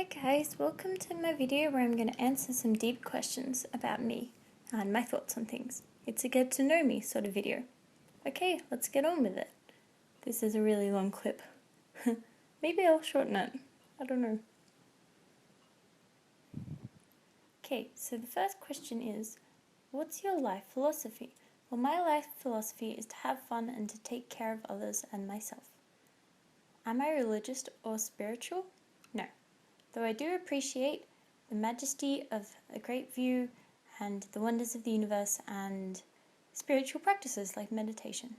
Hi guys, welcome to my video where I'm going to answer some deep questions about me and my thoughts on things. It's a get to know me sort of video. Okay, let's get on with it. This is a really long clip. Maybe I'll shorten it. I don't know. Okay, so the first question is, what's your life philosophy? Well, my life philosophy is to have fun and to take care of others and myself. Am I religious or spiritual? No. Though I do appreciate the majesty of a great view and the wonders of the universe and spiritual practices like meditation.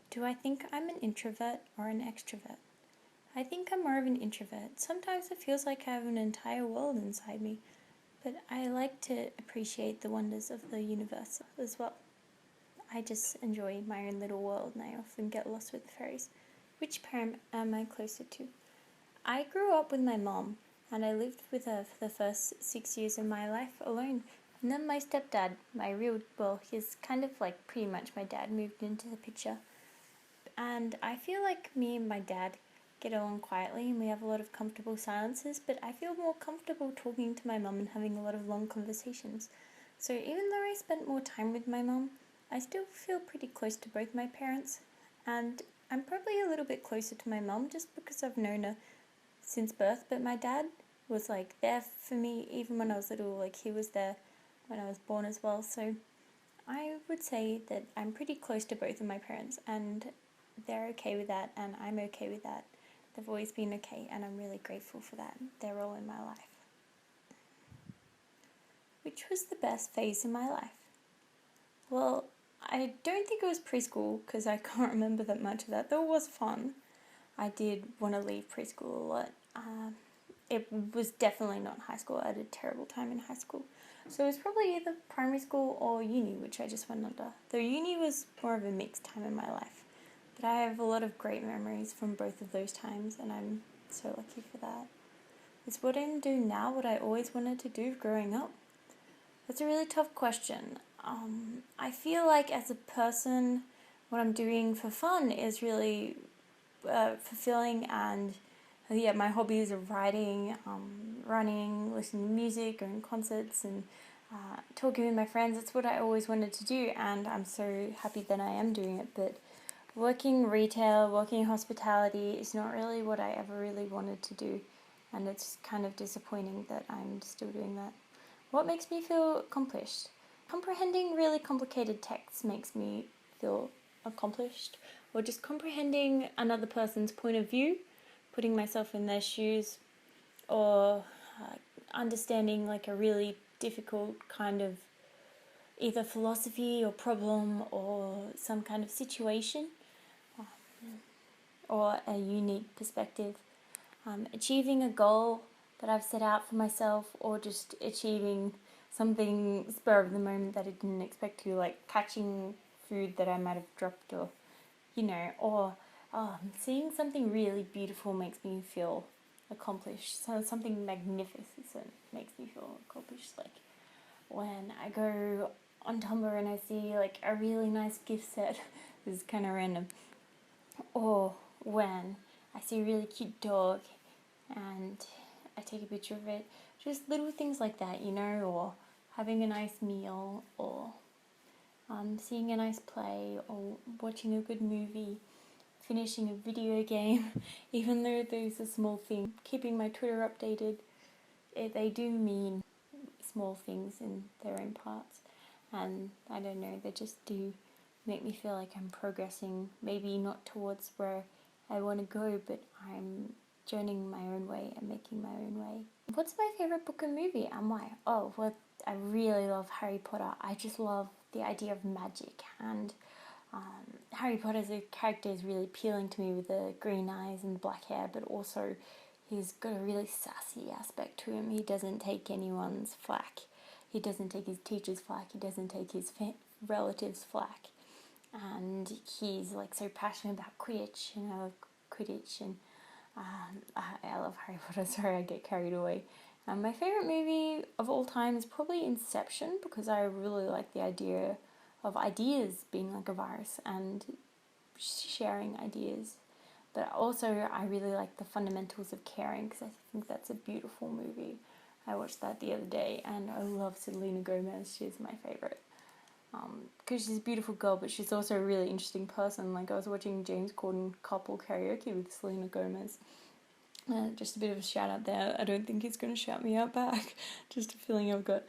Do I think I'm an introvert or an extrovert? I think I'm more of an introvert. Sometimes it feels like I have an entire world inside me, but I like to appreciate the wonders of the universe as well. I just enjoy my own little world and I often get lost with the fairies. Which parent am I closer to? I grew up with my mom, and I lived with her for the first 6 years of my life alone. And then my stepdad, he's kind of like pretty much my dad, moved into the picture. And I feel like me and my dad get along quietly and we have a lot of comfortable silences, but I feel more comfortable talking to my mum and having a lot of long conversations. So even though I spent more time with my mum, I still feel pretty close to both my parents. And I'm probably a little bit closer to my mum just because I've known her since birth, but my dad was like there for me even when I was little. Like he was there when I was born as well, so I would say that I'm pretty close to both of my parents and they're okay with that and I'm okay with that. They've always been okay and I'm really grateful for that. They're all in my life. Which was the best phase in my life? Well, I don't think it was preschool because I can't remember that much of that, though it was fun. I did want to leave preschool a lot. It was definitely not high school. I had a terrible time in high school. So it was probably either primary school or uni, which I just went under. Though uni was more of a mixed time in my life. But I have a lot of great memories from both of those times, and I'm so lucky for that. Is what I'm doing now what I always wanted to do growing up? That's a really tough question. I feel like as a person, what I'm doing for fun is really fulfilling, and my hobbies are writing, running, listening to music, going to concerts, and talking with my friends. That's what I always wanted to do, and I'm so happy that I am doing it. But working retail, working hospitality is not really what I ever really wanted to do, and it's kind of disappointing that I'm still doing that. What makes me feel accomplished? Comprehending really complicated texts makes me feel accomplished, or just comprehending another person's point of view, putting myself in their shoes, or understanding like a really difficult kind of either philosophy or problem or some kind of situation, or a unique perspective. Achieving a goal that I've set out for myself, or just achieving something spur of the moment that I didn't expect to, like catching food that I might have dropped, or seeing something really beautiful makes me feel accomplished. So something magnificent makes me feel accomplished. Like when I go on Tumblr and I see like a really nice gift set, this is kind of random, or when I see a really cute dog and I take a picture of it. Just little things like that, or having a nice meal, or seeing a nice play, or watching a good movie, finishing a video game. Even though those are small things, keeping my Twitter updated, they do mean small things in their own parts. And I don't know, they just do make me feel like I'm progressing, maybe not towards where I want to go, but I'm journeying my own way and making my own way. What's my favourite book and movie and why? Oh, well, I really love Harry Potter. I just love the idea of magic, and Harry Potter as a character is really appealing to me with the green eyes and the black hair, but also he's got a really sassy aspect to him. He doesn't take anyone's flack. He doesn't take his teacher's flack. He doesn't take his relatives' flack. And he's like so passionate about Quidditch, and I love Quidditch, and I love Harry Potter. Sorry, I get carried away. My favourite movie of all time is probably Inception, because I really like the idea of ideas being like a virus and sharing ideas. But also, I really like The Fundamentals of Caring because I think that's a beautiful movie. I watched that the other day, and I love Selena Gomez. She's my favorite. Because she's a beautiful girl, but she's also a really interesting person. Like, I was watching James Corden couple karaoke with Selena Gomez. Just a bit of a shout out there. I don't think he's going to shout me out back. Just a feeling I've got.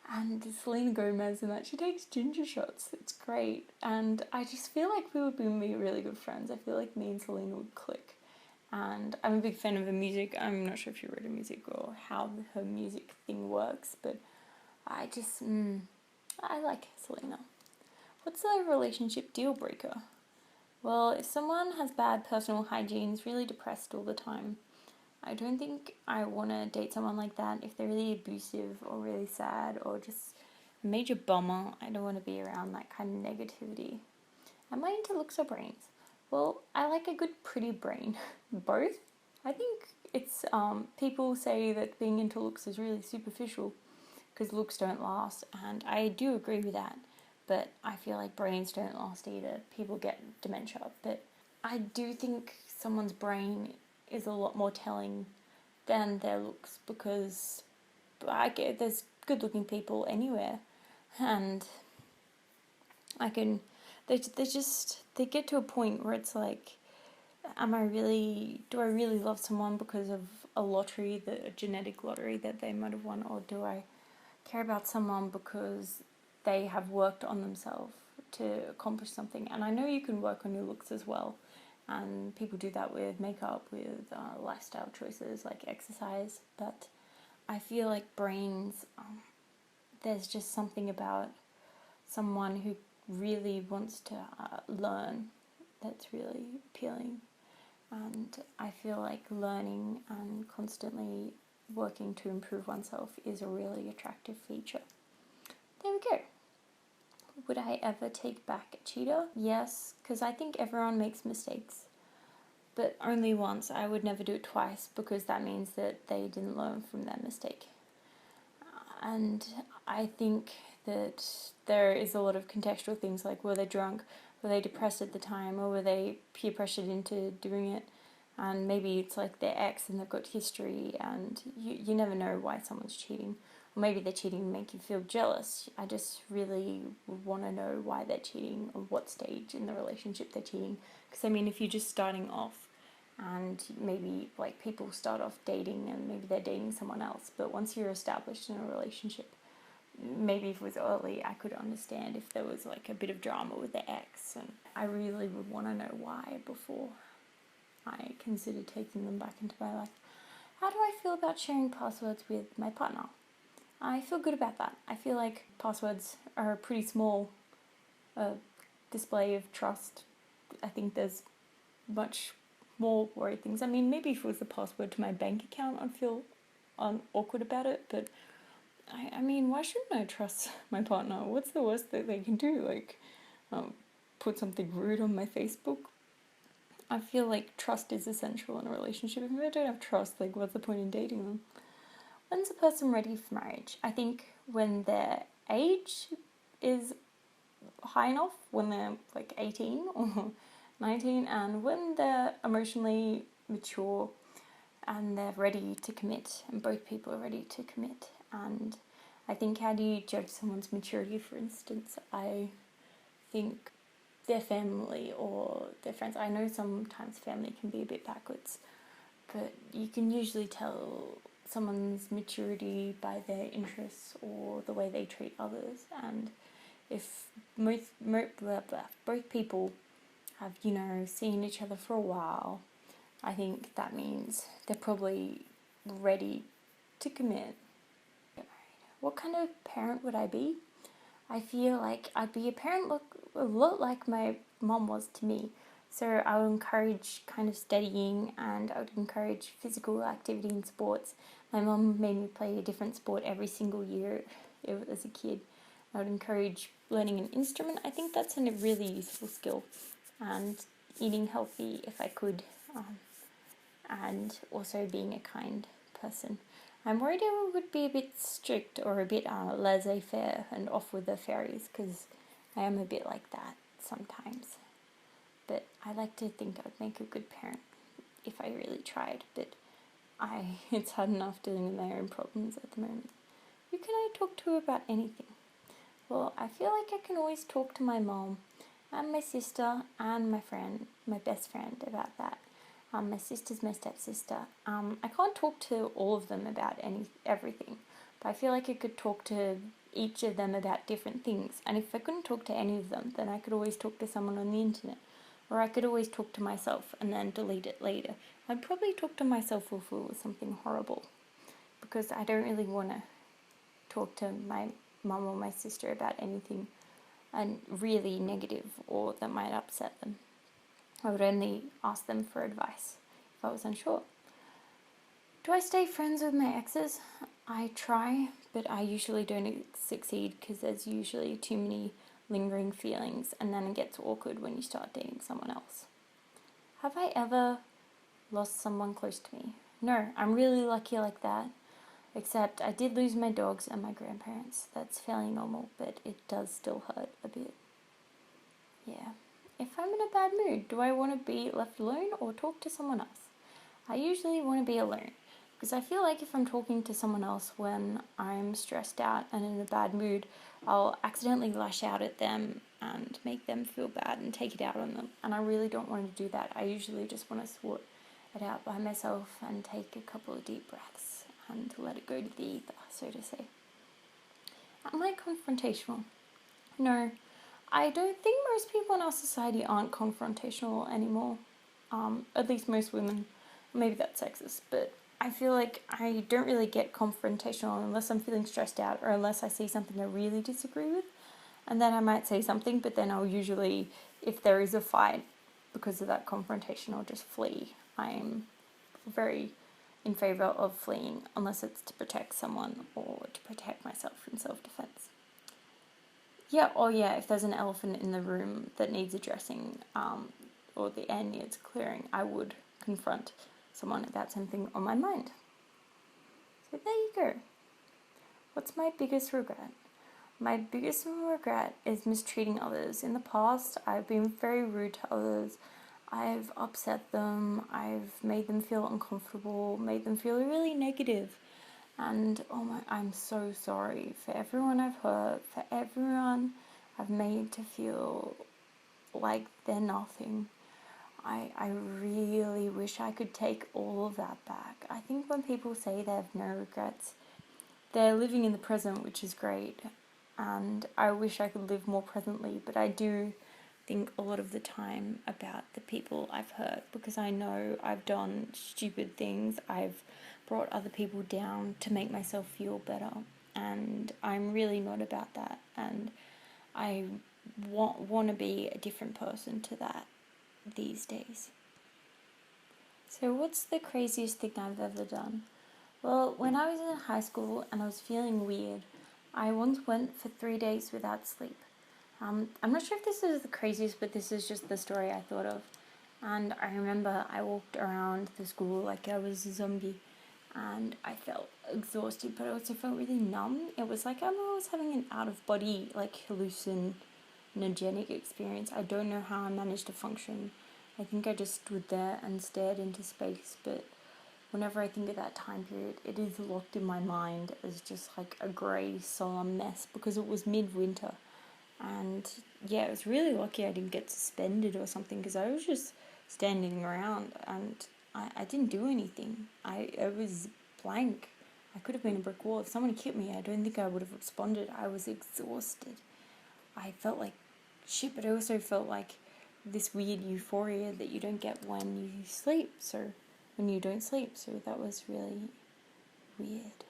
And Selena Gomez and that, she takes ginger shots. It's great. And I just feel like we would be really good friends. I feel like me and Selena would click. And I'm a big fan of her music. I'm not sure if you read her music or how her music thing works, but I just, I like Selena. What's the relationship deal breaker? Well, if someone has bad personal hygiene, is really depressed all the time, I don't think I want to date someone like that. If they're really abusive or really sad or just a major bummer, I don't want to be around that kind of negativity. Am I into looks or brains? Well, I like a good pretty brain. Both. I think it's, people say that being into looks is really superficial because looks don't last, and I do agree with that. But I feel like brains don't last either. People get dementia. But I do think someone's brain is a lot more telling than their looks because there's good looking people anywhere, and they get to a point where it's like, do I really love someone because of a genetic lottery that they might have won, or do I care about someone because they have worked on themselves to accomplish something? And I know you can work on your looks as well, and people do that with makeup, with lifestyle choices like exercise, but I feel like brains, there's just something about someone who really wants to learn that's really appealing. And I feel like learning and constantly working to improve oneself is a really attractive feature. There we go. Would I ever take back a cheater? Yes, because I think everyone makes mistakes. But only once. I would never do it twice because that means that they didn't learn from their mistake. And I think that there is a lot of contextual things like, were they drunk, were they depressed at the time, or were they peer pressured into doing it? And maybe it's like their ex and they've got history, and you never know why someone's cheating. Or maybe they're cheating to make you feel jealous. I just really want to know why they're cheating or what stage in the relationship they're cheating. Because I mean, if you're just starting off, and maybe like people start off dating and maybe they're dating someone else, but once you're established in a relationship, maybe if it was early, I could understand if there was like a bit of drama with the ex, and I really would want to know why before I consider taking them back into my life. How do I feel about sharing passwords with my partner? I feel good about that. I feel like passwords are a pretty small display of trust. I think there's much more worried things. I mean, maybe if it was the password to my bank account, I'd feel awkward about it, but I mean, why shouldn't I trust my partner? What's the worst that they can do? Like, put something rude on my Facebook? I feel like trust is essential in a relationship. If I don't have trust, like, what's the point in dating them? When's a person ready for marriage? I think when their age is high enough, when they're like 18 or 19, and when they're emotionally mature and they're ready to commit, and both people are ready to commit. And I think, how do you judge someone's maturity, for instance? I think their family or their friends. I know sometimes family can be a bit backwards, but you can usually tell someone's maturity by their interests or the way they treat others. And if both people have, seen each other for a while, I think that means they're probably ready to commit. What kind of parent would I be? I feel like I'd be a parent a lot like my mom was to me. So I would encourage kind of studying, and I would encourage physical activity and sports. My mom made me play a different sport every single year as a kid. I would encourage learning an instrument. I think that's a really useful skill. And eating healthy if I could. And also being a kind person. I'm worried I would be a bit strict or a bit laissez-faire and off with the fairies, because I am a bit like that sometimes. But I like to think I'd make a good parent. if I really tried, but it's hard enough dealing with my own problems at the moment. Who can I talk to about anything? Well, I feel like I can always talk to my mom and my sister and my best friend about that. My sister's my stepsister. I can't talk to all of them about everything, but I feel like I could talk to each of them about different things. And if I couldn't talk to any of them, then I could always talk to someone on the internet. Or I could always talk to myself and then delete it later. I'd probably talk to myself if it was something horrible, because I don't really want to talk to my mum or my sister about anything and really negative or that might upset them. I would only ask them for advice if I was unsure. Do I stay friends with my exes? I try, but I usually don't succeed because there's usually too many lingering feelings, and then it gets awkward when you start dating someone else. Have I ever lost someone close to me? No, I'm really lucky like that. Except I did lose my dogs and my grandparents. That's fairly normal, but it does still hurt a bit. Yeah. If I'm in a bad mood, do I want to be left alone or talk to someone else? I usually want to be alone, because I feel like if I'm talking to someone else when I'm stressed out and in a bad mood, I'll accidentally lash out at them and make them feel bad and take it out on them. And I really don't want to do that. I usually just want to sort it out by myself and take a couple of deep breaths and let it go to the ether, so to say. Am I confrontational? No, I don't think most people in our society aren't confrontational anymore. At least most women. Maybe that's sexist, but I feel like I don't really get confrontational unless I'm feeling stressed out or unless I see something I really disagree with. And then I might say something, but then I'll usually, if there is a fight because of that confrontation, I'll just flee. I'm very in favour of fleeing unless it's to protect someone or to protect myself in self-defense. Yeah, if there's an elephant in the room that needs addressing, or the air needs clearing, I would confront someone about something on my mind. So there you go. What's my biggest regret? My biggest regret is mistreating others. In the past, I've been very rude to others. I've upset them. I've made them feel uncomfortable, made them feel really negative. And I'm so sorry for everyone I've hurt, for everyone I've made to feel like they're nothing. I really wish I could take all of that back. I think when people say they have no regrets, they're living in the present, which is great. And I wish I could live more presently, but I do think a lot of the time about the people I've hurt, because I know I've done stupid things. I've brought other people down to make myself feel better, and I'm really not about that, and I want to be a different person to that these days. So what's the craziest thing I've ever done? Well, when I was in high school and I was feeling weird, I once went for 3 days without sleep. I'm not sure if this is the craziest, but this is just the story I thought of. And I remember I walked around the school like I was a zombie, and I felt exhausted, but I also felt really numb. It was like I was having an out-of-body, like, hallucinogenic experience. I don't know how I managed to function. I think I just stood there and stared into space, but whenever I think of that time period, it is locked in my mind as just like a grey, solemn mess, because it was midwinter. And yeah, it was really lucky I didn't get suspended or something, because I was just standing around and I didn't do anything. I was blank. I could have been a brick wall. If someone hit me, I don't think I would have responded. I was exhausted. I felt like shit, but I also felt like this weird euphoria that you don't get when you sleep. When you don't sleep. So that was really weird.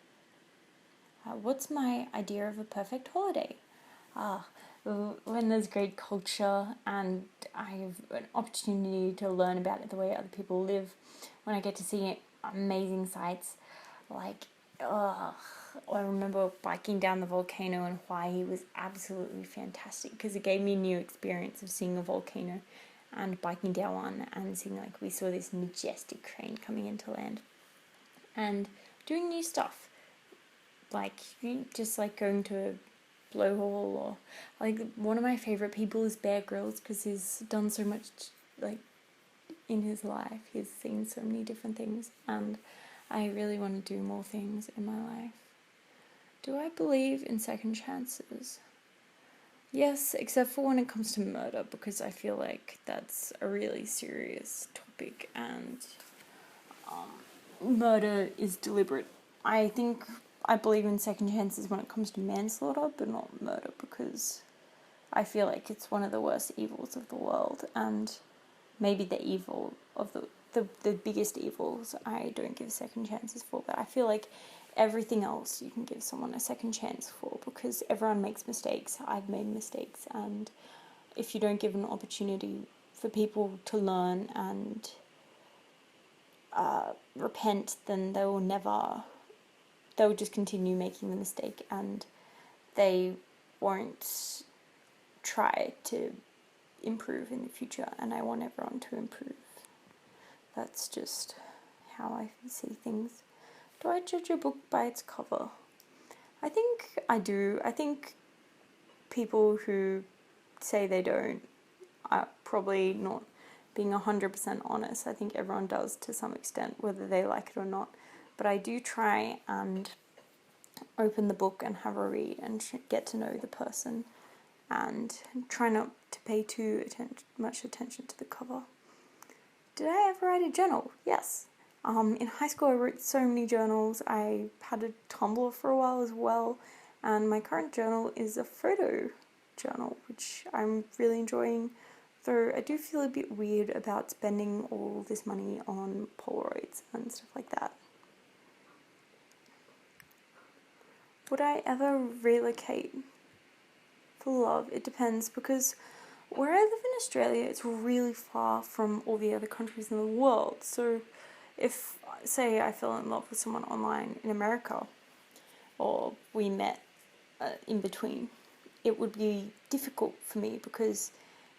What's my idea of a perfect holiday? When there's great culture and I have an opportunity to learn about it the way other people live, when I get to see amazing sights, like, I remember biking down the volcano in Hawaii was absolutely fantastic, because it gave me a new experience of seeing a volcano and biking down one and seeing, like, we saw this majestic crane coming into land and doing new stuff, like just like going to a blowhole, or like one of my favorite people is Bear Grylls, because he's done so much like in his life. He's seen so many different things, and I really want to do more things in my life. Do I believe in second chances? Yes, except for when it comes to murder, because I feel like that's a really serious topic, and murder is deliberate. I think I believe in second chances when it comes to manslaughter, but not murder, because I feel like it's one of the worst evils of the world, and maybe the evil of the biggest evils I don't give second chances for, but I feel like everything else you can give someone a second chance for, because everyone makes mistakes. I've made mistakes, and if you don't give an opportunity for people to learn and repent, then they'll just continue making the mistake, and they won't try to improve in the future, and I want everyone to improve. That's just how I see things. Do I judge a book by its cover? I think I do. I think people who say they don't are probably not being 100% honest. I think everyone does to some extent, whether they like it or not. But I do try and open the book and have a read and get to know the person, and try not to pay too much attention to the cover. Did I ever write a journal? Yes. In high school I wrote so many journals. I had a Tumblr for a while as well, and my current journal is a photo journal, which I'm really enjoying, though I do feel a bit weird about spending all this money on Polaroids and stuff like that. Would I ever relocate for love? It depends, because where I live in Australia, it's really far from all the other countries in the world. So if, say, I fell in love with someone online in America, or we met in between, it would be difficult for me, because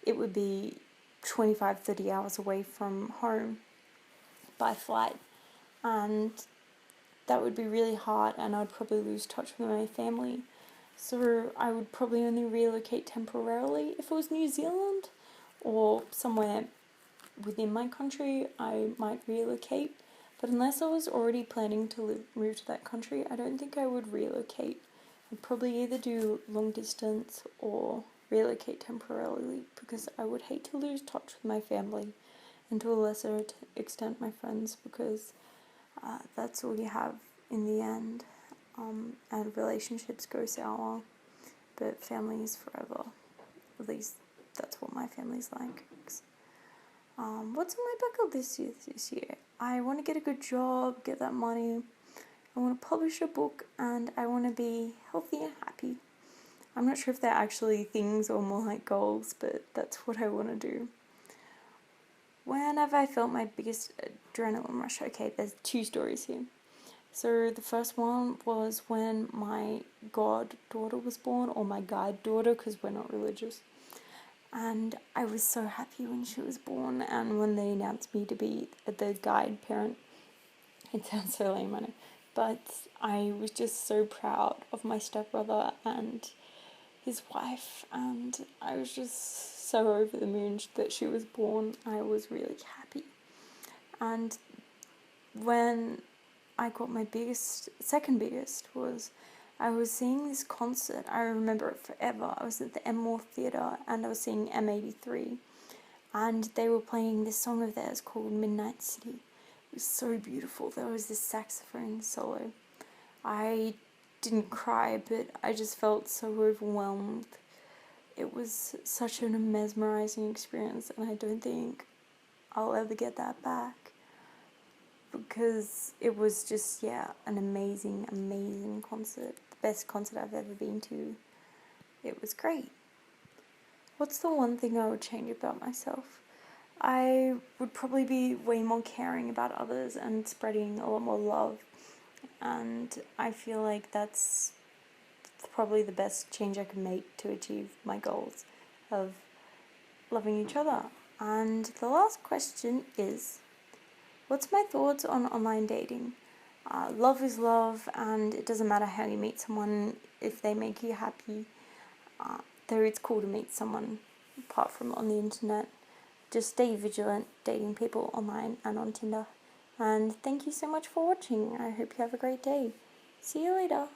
it would be 25-30 hours away from home by flight, and that would be really hard, and I'd probably lose touch with my family. So I would probably only relocate temporarily. If it was New Zealand or somewhere within my country, I might relocate. But unless I was already planning to move to that country, I don't think I would relocate. I'd probably either do long distance or relocate temporarily, because I would hate to lose touch with my family, and to a lesser extent my friends, because that's all you have in the end. And relationships go sour, but family is forever. At least that's what my family's like. What's on my bucket list this year? I want to get a good job, get that money. I want to publish a book, and I want to be healthy and happy. I'm not sure if they're actually things or more like goals, but that's what I want to do. When have I felt my biggest adrenaline rush? Okay, there's 2 stories here. So the first one was when my goddaughter was born, or my guide daughter, because we're not religious. And I was so happy when she was born, and when they announced me to be the guide parent. It sounds so lame, I know. But I was just so proud of my stepbrother and his wife, and I was just so over the moon that she was born. I was really happy. And when I got my second biggest was, I was seeing this concert. I remember it forever. I was at the Enmore Theatre, and I was seeing M83, and they were playing this song of theirs called Midnight City. It was so beautiful. There was this saxophone solo. I didn't cry, but I just felt so overwhelmed. It was such a mesmerizing experience, and I don't think I'll ever get that back, because it was just, an amazing concert. The best concert I've ever been to. It was great. What's the one thing I would change about myself? I would probably be way more caring about others and spreading a lot more love, and I feel like that's probably the best change I can make to achieve my goals of loving each other. And the last question is, what's my thoughts on online dating? Love is love, and it doesn't matter how you meet someone if they make you happy. Though it's cool to meet someone apart from on the internet. just stay vigilant dating people online and on Tinder. And thank you so much for watching. I hope you have a great day. See you later.